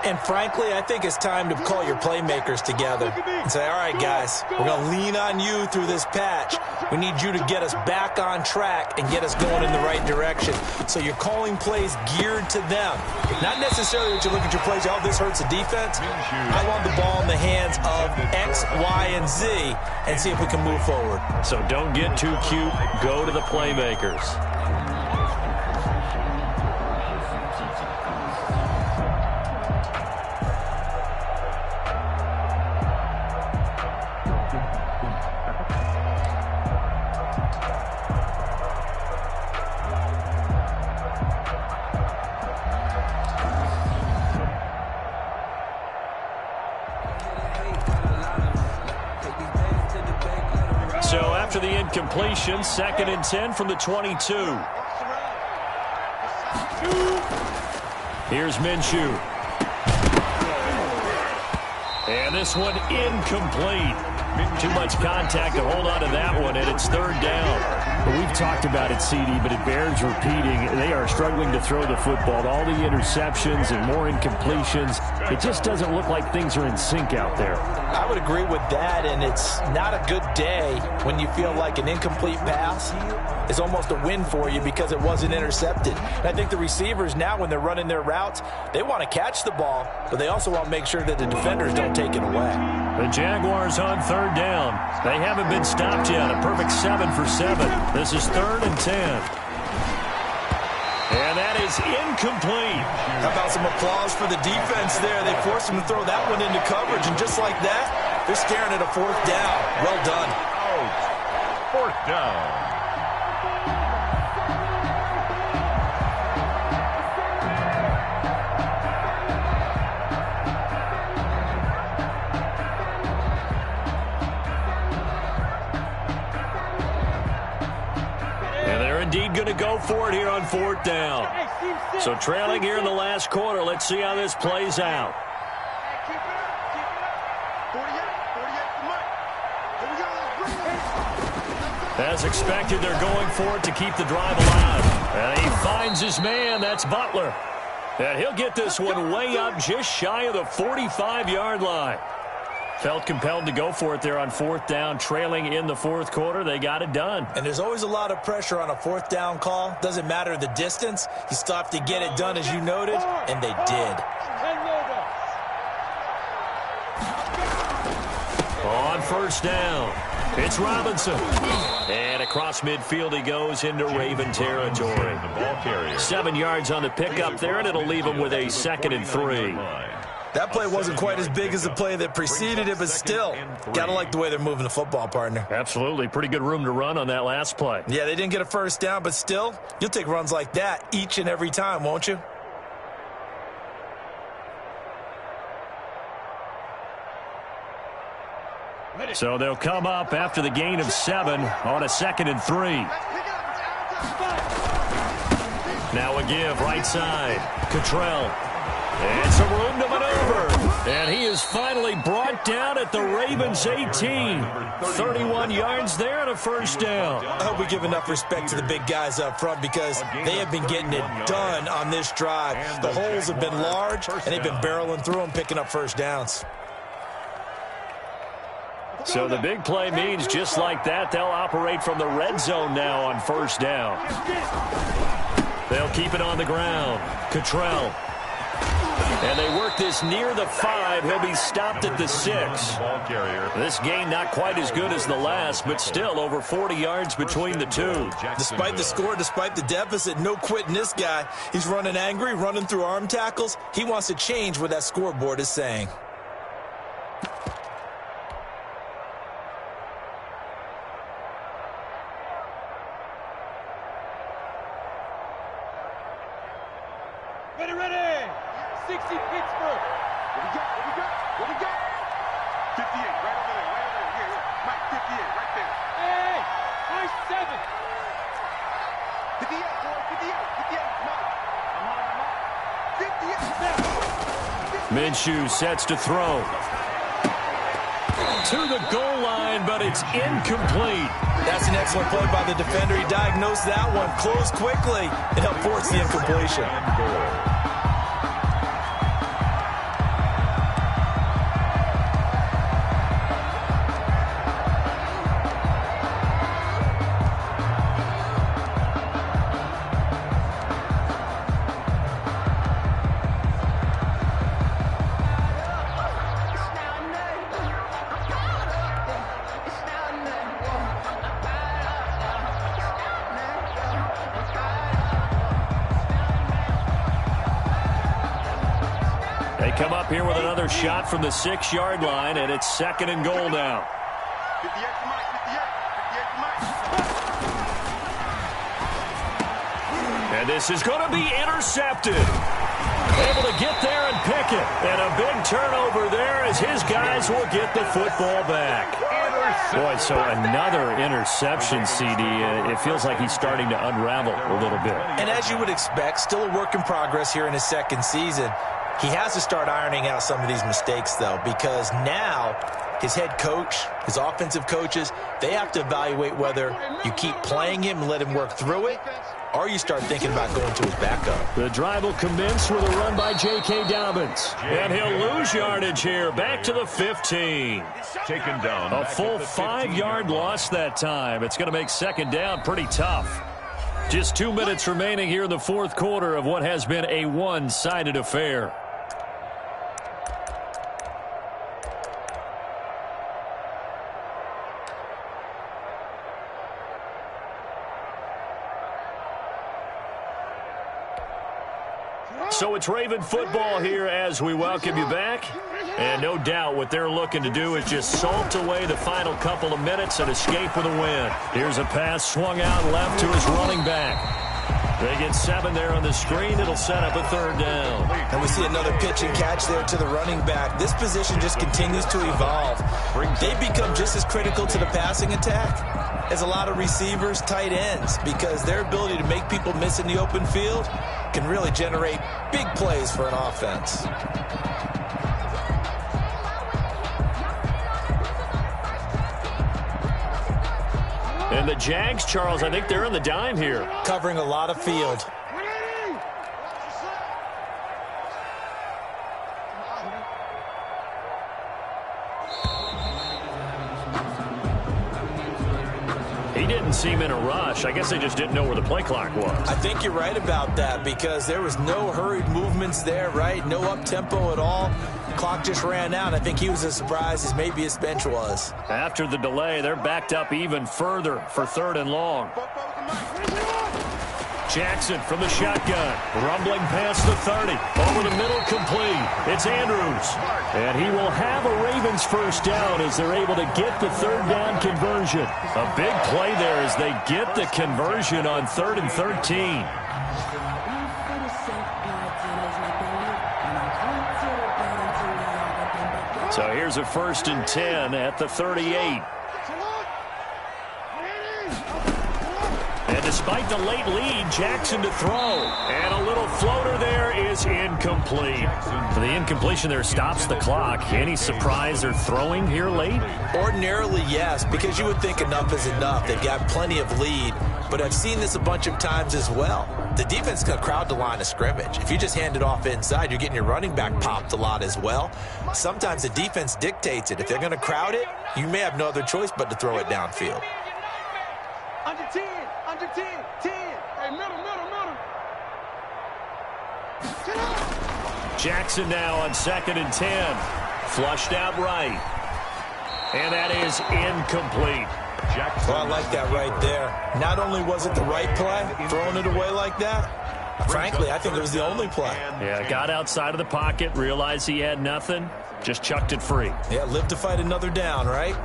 And frankly, I think it's time to call your playmakers together and say, all right, guys, we're going to lean on you through this patch. We need you to get us back on track and get us going in the right direction. So you're calling plays geared to them. Not necessarily that you look at your plays, oh, this hurts the defense. I want the ball in the hands of X, Y, and Z and see if we can move forward. So don't get too cute. Go to the playmakers. After the incompletion, 2nd and 10 from the 22. Here's Minshew. And this one incomplete. Too much contact to hold on to that one, and it's 3rd down. Well, we've talked about it, CD, but it bears repeating. They are struggling to throw the football. All the interceptions and more incompletions. It just doesn't look like things are in sync out there. I would agree with that, and it's not a good day when you feel like an incomplete pass is almost a win for you because it wasn't intercepted. And I think the receivers now, when they're running their routes, they want to catch the ball, but they also want to make sure that the defenders don't take it away. The Jaguars on 3rd down. They haven't been stopped yet. A perfect 7 for 7. This is 3rd and 10. And that is incomplete. How about some applause for the defense there? They forced him to throw that one into coverage, and just like that, they're staring at a 4th down. Well done. Out. 4th down. indeed going to go for it here on 4th down. So trailing here in the last quarter. Let's see how this plays out. As expected, they're going for it to keep the drive alive. And he finds his man. That's Butler. And he'll get this one way up just shy of the 45-yard line. Felt compelled to go for it there on 4th down, trailing in the 4th quarter. They got it done. And there's always a lot of pressure on a 4th down call. Doesn't matter the distance. You still have to get it done, as you noted, and they did. On 1st down, it's Robinson. And across midfield he goes into Raven territory. 7 yards on the pickup there, and it'll leave him with a 2nd and 3. That play wasn't quite as big as the play that preceded it, but still, got to like the way they're moving the football, partner. Absolutely. Pretty good room to run on that last play. Yeah, they didn't get a 1st down, but still, you'll take runs like that each and every time, won't you? So they'll come up after the gain of 7 on a 2nd and 3. Now a give right side. Cottrell. And some room to maneuver. And he is finally brought down at the Ravens 18. 31 yards there and a 1st down. I hope we give enough respect to the big guys up front because they have been getting it done on this drive. The holes have been large, and they've been barreling through them, picking up 1st downs. So the big play means just like that, they'll operate from the red zone now on 1st down. They'll keep it on the ground. Cottrell. And they work this near the 5. He'll be stopped at the 6. This gain not quite as good as the last, but still over 40 yards between the two. Despite the score, despite the deficit, no quitting this guy. He's running angry, running through arm tackles. He wants to change what that scoreboard is saying. Ready. 60 Pittsburgh. What we got? 58, right over there. Here. Mike, 58, right there. Hey, nice 7. 58, boy, 58, Mike. I'm on. 58. Minshew sets to throw. To the goal line, but it's incomplete. That's an excellent play by the defender. He diagnosed that one, closed quickly, and helped force the incompletion. Come up here with another shot from the 6-yard line, and it's 2nd and goal now. 58 to Mike, 58 to Mike. And this is going to be intercepted. Able to get there and pick it. And a big turnover there as his guys will get the football back. Boy, so another interception, CD. It feels like he's starting to unravel a little bit. And as you would expect, still a work in progress here in his 2nd season. He has to start ironing out some of these mistakes, though, because now his head coach, his offensive coaches, they have to evaluate whether you keep playing him and let him work through it, or you start thinking about going to his backup. The drive will commence with a run by J.K. Dobbins. And he'll lose yardage here, back to the 15. Taken down. A full 5-yard loss that time. It's going to make 2nd down pretty tough. Just 2 minutes remaining here in the 4th quarter of what has been a one-sided affair. So it's Raven football here as we welcome you back. And no doubt what they're looking to do is just salt away the final couple of minutes and escape with a win. Here's a pass swung out left to his running back. They get 7 there on the screen. It'll set up a 3rd down. And we see another pitch and catch there to the running back. This position just continues to evolve. They become just as critical to the passing attack as a lot of receivers, tight ends, because their ability to make people miss in the open field can really generate big plays for an offense. And the Jags, Charles, I think they're in the dime here. Covering a lot of field. He didn't seem in a rush. I guess they just didn't know where the play clock was. I think you're right about that because there was no hurried movements there, right? No up-tempo at all. Clock just ran out. I think he was as surprised as maybe his bench was. After the delay, they're backed up even further for 3rd and long. Jackson from the shotgun. Rumbling past the 30. Over the middle, complete. It's Andrews. And he will have a Ravens 1st down as they're able to get the 3rd down conversion. A big play there as they get the conversion on 3rd and 13. So here's a 1st and 10 at the 38. And despite the late lead, Jackson to throw. And a little floater there is incomplete. So the incompletion there stops the clock. Any surprise they're throwing here late? Ordinarily, yes, because you would think enough is enough. They've got plenty of lead. But I've seen this a bunch of times as well. The defense can crowd the line of scrimmage. If you just hand it off inside, you're getting your running back popped a lot as well. Sometimes the defense dictates it. If they're going to crowd it, you may have no other choice but to throw it downfield. Under 10, 10. Hey, middle. Jackson now on 2nd and 10. Flushed out right. And that is incomplete. Well, I like that right there. Not only was it the right play, throwing it away like that, frankly, I think it was the only play. Yeah, got outside of the pocket, realized he had nothing, just chucked it free. Yeah, live to fight another down, right?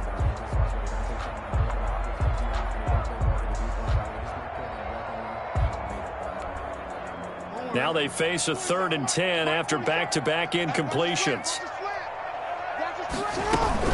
Now they face a 3rd and 10 after back-to-back incompletions.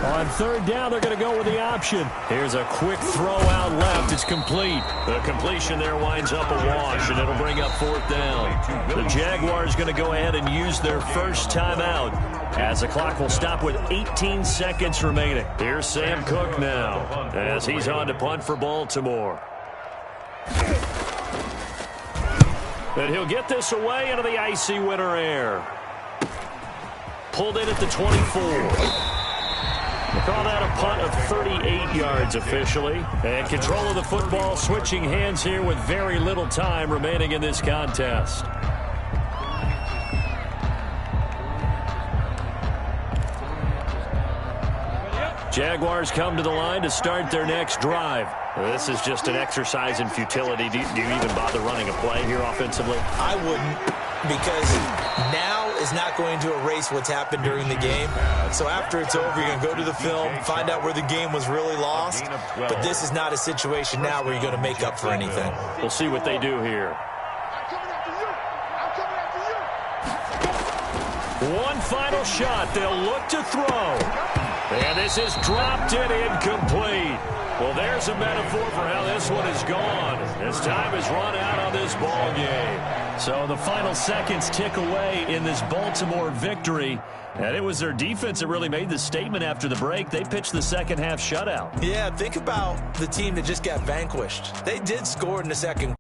On 3rd down, they're going to go with the option. Here's a quick throw out left. It's complete. The completion there winds up a wash, and it'll bring up 4th down. The Jaguars going to go ahead and use their first timeout as the clock will stop with 18 seconds remaining. Here's Sam Cook now as he's on to punt for Baltimore. And he'll get this away into the icy winter air. Pulled in at the 24. Call that a punt of 38 yards officially. And control of the football switching hands here with very little time remaining in this contest. Jaguars come to the line to start their next drive. This is just an exercise in futility. Do you even bother running a play here offensively? I wouldn't, because now is not going to erase what's happened during the game. So after it's over, you're going to go to the film, find out where the game was really lost. But this is not a situation now where you're going to make up for anything. We'll see what they do here. One final shot. They'll look to throw. And this is dropped and incomplete. Well, there's a metaphor for how this one is gone. As time has run out on this ball game. So the final seconds tick away in this Baltimore victory. And it was their defense that really made the statement after the break. They pitched the second half shutout. Yeah, think about the team that just got vanquished. They did score in the second